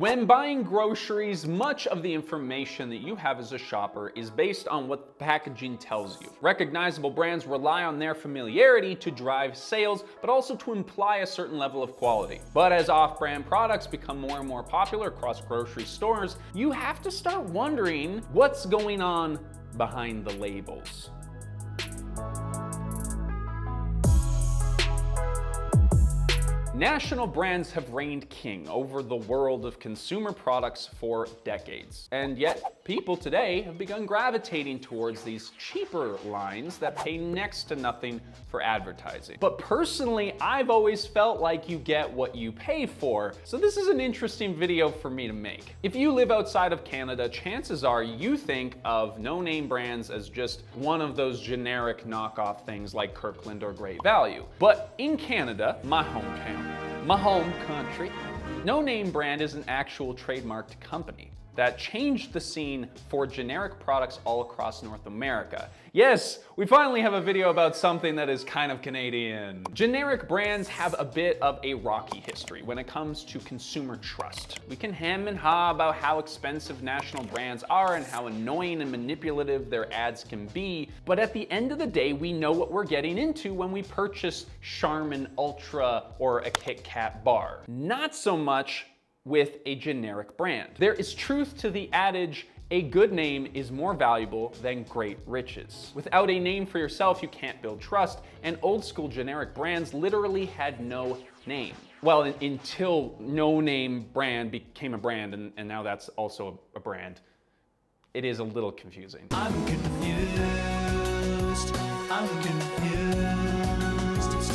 When buying groceries, much of the information that you have as a shopper is based on what the packaging tells you. Recognizable brands rely on their familiarity to drive sales, but also to imply a certain level of quality. But as off-brand products become more and more popular across grocery stores, you have to start wondering what's going on behind the labels. National brands have reigned king over the world of consumer products for decades. And yet, people today have begun gravitating towards these cheaper lines that pay next to nothing for advertising. But personally, I've always felt like you get what you pay for. So this is an interesting video for me to make. If you live outside of Canada, chances are you think of no-name brands as just one of those generic knockoff things like Kirkland or Great Value. But in Canada, my hometown, my home country, No Name brand is an actual trademarked company that changed the scene for generic products all across North America. Yes, we finally have a video about something that is kind of Canadian. Generic brands have a bit of a rocky history when it comes to consumer trust. We can hem and haw about how expensive national brands are and how annoying and manipulative their ads can be, but at the end of the day, we know what we're getting into when we purchase Charmin Ultra or a Kit Kat bar. Not so much with a generic brand. There is truth to the adage, a good name is more valuable than great riches. Without a name for yourself, you can't build trust, and old school generic brands literally had no name. Well, until No Name brand became a brand, and now that's also a brand. It is a little confusing. I'm confused.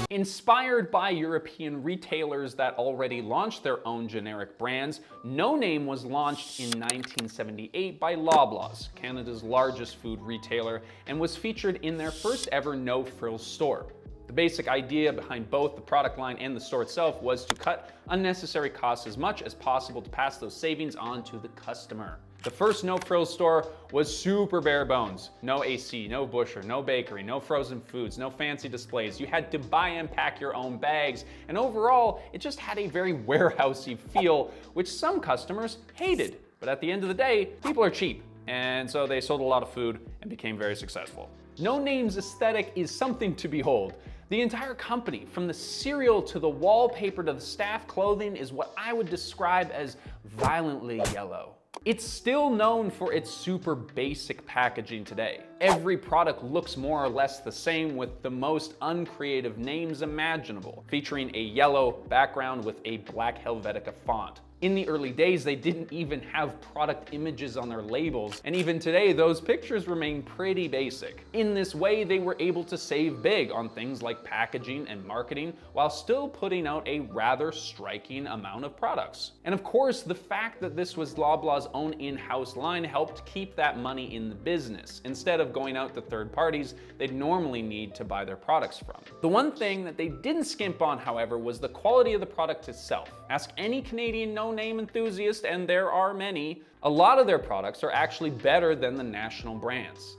Inspired by European retailers that already launched their own generic brands, No Name was launched in 1978 by Loblaws, Canada's largest food retailer, and was featured in their first ever no-frills store. The basic idea behind both the product line and the store itself was to cut unnecessary costs as much as possible to pass those savings on to the customer. The first no-frills store was super bare bones. No AC, no busher, no bakery, no frozen foods, no fancy displays. You had to buy and pack your own bags, and overall, it just had a very warehousey feel, which some customers hated. But at the end of the day, people are cheap, and so they sold a lot of food and became very successful. No Name's aesthetic is something to behold. The entire company, from the cereal to the wallpaper to the staff clothing, is what I would describe as violently yellow. It's still known for its super basic packaging today. Every product looks more or less the same with the most uncreative names imaginable, featuring a yellow background with a black Helvetica font. In the early days, they didn't even have product images on their labels, and even today, those pictures remain pretty basic. In this way, they were able to save big on things like packaging and marketing, while still putting out a rather striking amount of products. And of course, the fact that this was Loblaws' own in-house line helped keep that money in the business, instead of going out to third parties they'd normally need to buy their products from. The one thing that they didn't skimp on, however, was the quality of the product itself. Ask any Canadian no-name enthusiast, and there are many, a lot of their products are actually better than the national brands.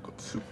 Good soup.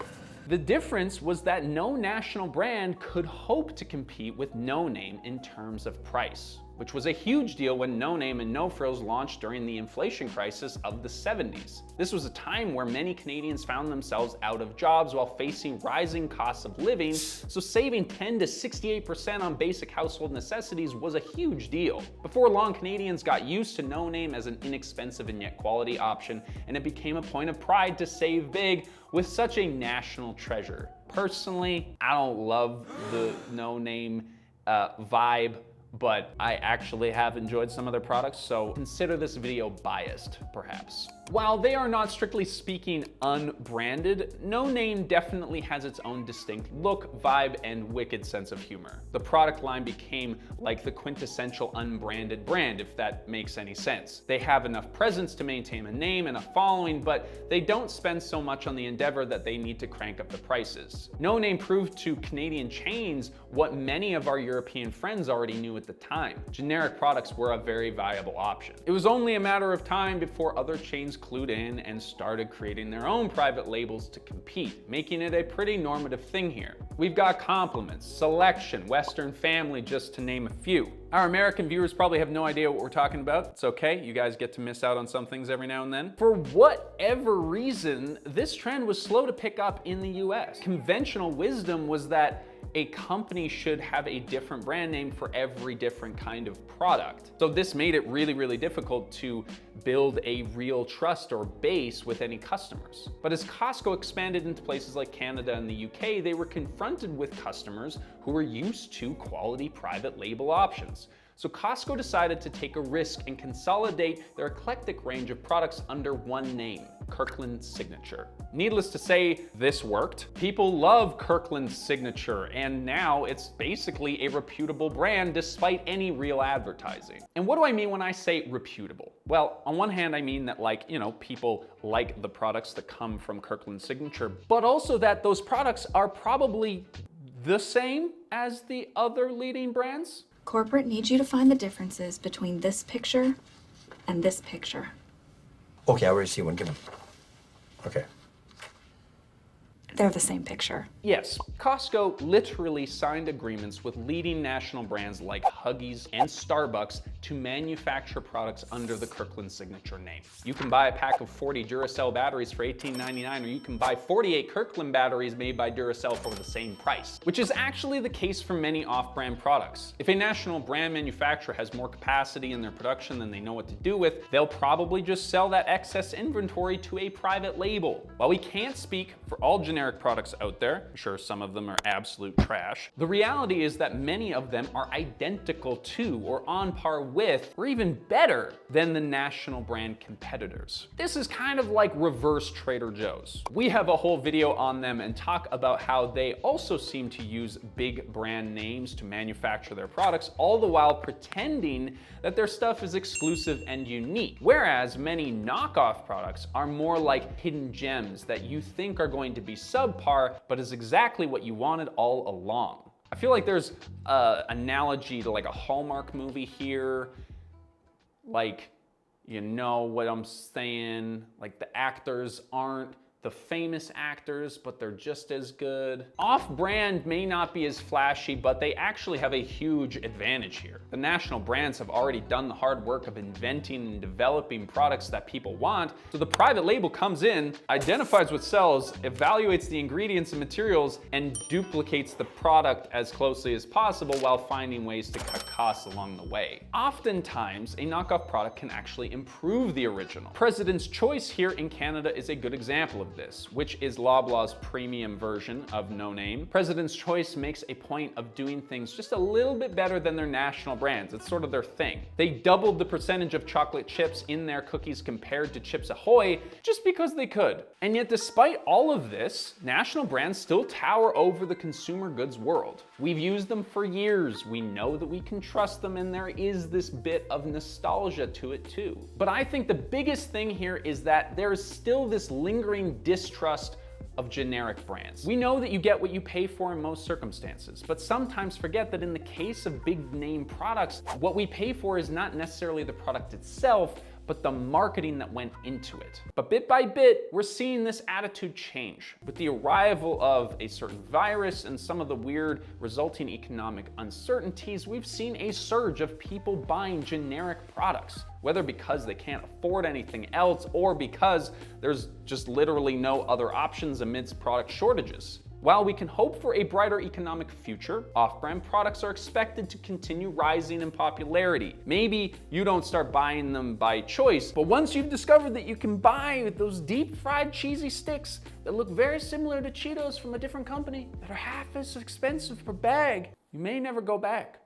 The difference was that no national brand could hope to compete with No Name in terms of price, which was a huge deal when No Name and No Frills launched during the inflation crisis of the 70s. This was a time where many Canadians found themselves out of jobs while facing rising costs of living, so saving 10 to 68% on basic household necessities was a huge deal. Before long, Canadians got used to No Name as an inexpensive and yet quality option, and it became a point of pride to save big with such a national treasure. Personally, I don't love the No Name vibe, but I actually have enjoyed some of their products, so consider this video biased, perhaps. While they are not strictly speaking unbranded, No Name definitely has its own distinct look, vibe, and wicked sense of humor. The product line became like the quintessential unbranded brand, if that makes any sense. They have enough presence to maintain a name and a following, but they don't spend so much on the endeavor that they need to crank up the prices. No Name proved to Canadian chains what many of our European friends already knew at the time. Generic products were a very viable option. It was only a matter of time before other chains clued in and started creating their own private labels to compete, making it a pretty normative thing here. We've got Compliments, Selection, Western Family, just to name a few. Our American viewers probably have no idea what we're talking about. It's okay, you guys get to miss out on some things every now and then. For whatever reason, this trend was slow to pick up in the US. Conventional wisdom was that a company should have a different brand name for every different kind of product. So this made it really, really difficult to build a real trust or base with any customers. But as Costco expanded into places like Canada and the UK, they were confronted with customers who were used to quality private label options. So Costco decided to take a risk and consolidate their eclectic range of products under one name, Kirkland Signature. Needless to say, this worked. People love Kirkland's Signature, and now it's basically a reputable brand despite any real advertising. And what do I mean when I say reputable? Well, on one hand, I mean that people like the products that come from Kirkland Signature, but also that those products are probably the same as the other leading brands. Corporate needs you to find the differences between this picture and this picture. Okay, I already see one. Give him. Okay. They're the same picture. Yes, Costco literally signed agreements with leading national brands like Huggies and Starbucks to manufacture products under the Kirkland Signature name. You can buy a pack of 40 Duracell batteries for $18.99, or you can buy 48 Kirkland batteries made by Duracell for the same price, which is actually the case for many off-brand products. If a national brand manufacturer has more capacity in their production than they know what to do with, they'll probably just sell that excess inventory to a private label. While we can't speak for all generic products out there, I'm sure some of them are absolute trash, the reality is that many of them are identical to, or on par with, or even better than the national brand competitors. This is kind of like reverse Trader Joe's. We have a whole video on them and talk about how they also seem to use big brand names to manufacture their products, all the while pretending that their stuff is exclusive and unique. Whereas many knockoff products are more like hidden gems that you think are going to be subpar, but is exactly what you wanted all along. I feel like there's an analogy to like a Hallmark movie here. Like, you know what I'm saying? Like the actors aren't the famous actors, but they're just as good. Off-brand may not be as flashy, but they actually have a huge advantage here. The national brands have already done the hard work of inventing and developing products that people want, so the private label comes in, identifies what sells, evaluates the ingredients and materials, and duplicates the product as closely as possible while finding ways to cut costs along the way. Oftentimes, a knockoff product can actually improve the original. President's Choice here in Canada is a good example of this, which is Loblaw's premium version of No Name. President's Choice makes a point of doing things just a little bit better than their national brands. It's sort of their thing. They doubled the percentage of chocolate chips in their cookies compared to Chips Ahoy just because they could. And yet, despite all of this, national brands still tower over the consumer goods world. We've used them for years. We know that we can trust them, and there is this bit of nostalgia to it too. But I think the biggest thing here is that there is still this lingering distrust of generic brands. We know that you get what you pay for in most circumstances, but sometimes forget that in the case of big name products, what we pay for is not necessarily the product itself, but the marketing that went into it. But bit by bit, we're seeing this attitude change. With the arrival of a certain virus and some of the weird resulting economic uncertainties, we've seen a surge of people buying generic products, whether because they can't afford anything else or because there's just literally no other options amidst product shortages. While we can hope for a brighter economic future, off-brand products are expected to continue rising in popularity. Maybe you don't start buying them by choice, but once you've discovered that you can buy those deep-fried cheesy sticks that look very similar to Cheetos from a different company that are half as expensive per bag, you may never go back.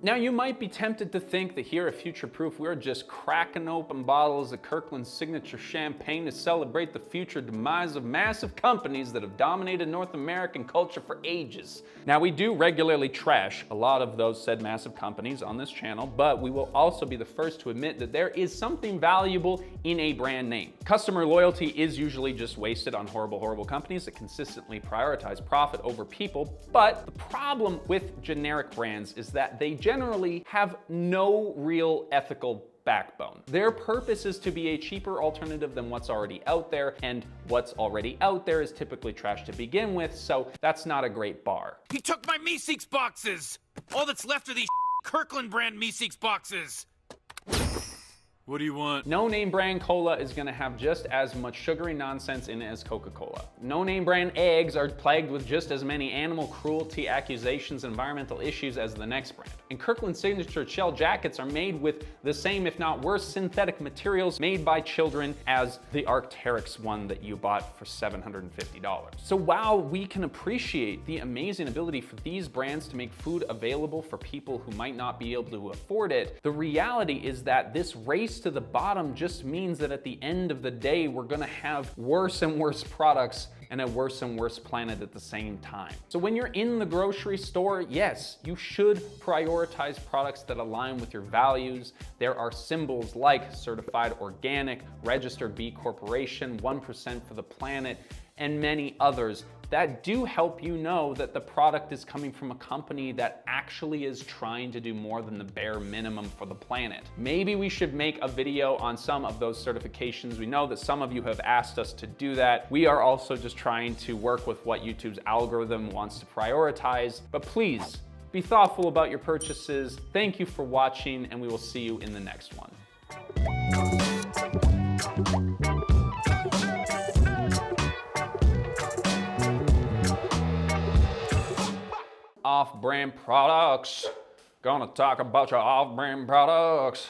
Now, you might be tempted to think that here at Future Proof, we're just cracking open bottles of Kirkland Signature champagne to celebrate the future demise of massive companies that have dominated North American culture for ages. Now, we do regularly trash a lot of those said massive companies on this channel, but we will also be the first to admit that there is something valuable in a brand name. Customer loyalty is usually just wasted on horrible companies that consistently prioritize profit over people, but the problem with generic brands is that they they generally have no real ethical backbone. Their purpose is to be a cheaper alternative than what's already out there, and what's already out there is typically trash to begin with, so that's not a great bar. He took my Meeseeks boxes! All that's left are these Kirkland brand Meeseeks boxes! What do you want? No name brand cola is gonna have just as much sugary nonsense in it as Coca-Cola. No name brand eggs are plagued with just as many animal cruelty accusations and environmental issues as the next brand. And Kirkland signature shell jackets are made with the same, if not worse, synthetic materials made by children as the Arc'teryx one that you bought for $750. So while we can appreciate the amazing ability for these brands to make food available for people who might not be able to afford it, the reality is that this race to the bottom just means that at the end of the day, we're gonna have worse and worse products and a worse and worse planet at the same time. So when you're in the grocery store, yes, you should prioritize products that align with your values. There are symbols like certified organic, registered B Corporation, 1% for the planet, and many others that do help you know that the product is coming from a company that actually is trying to do more than the bare minimum for the planet. Maybe we should make a video on some of those certifications. We know that some of you have asked us to do that. We are also just trying to work with what YouTube's algorithm wants to prioritize, but please be thoughtful about your purchases. Thank you for watching, and we will see you in the next one. Off-brand products. Gonna talk about your off-brand products.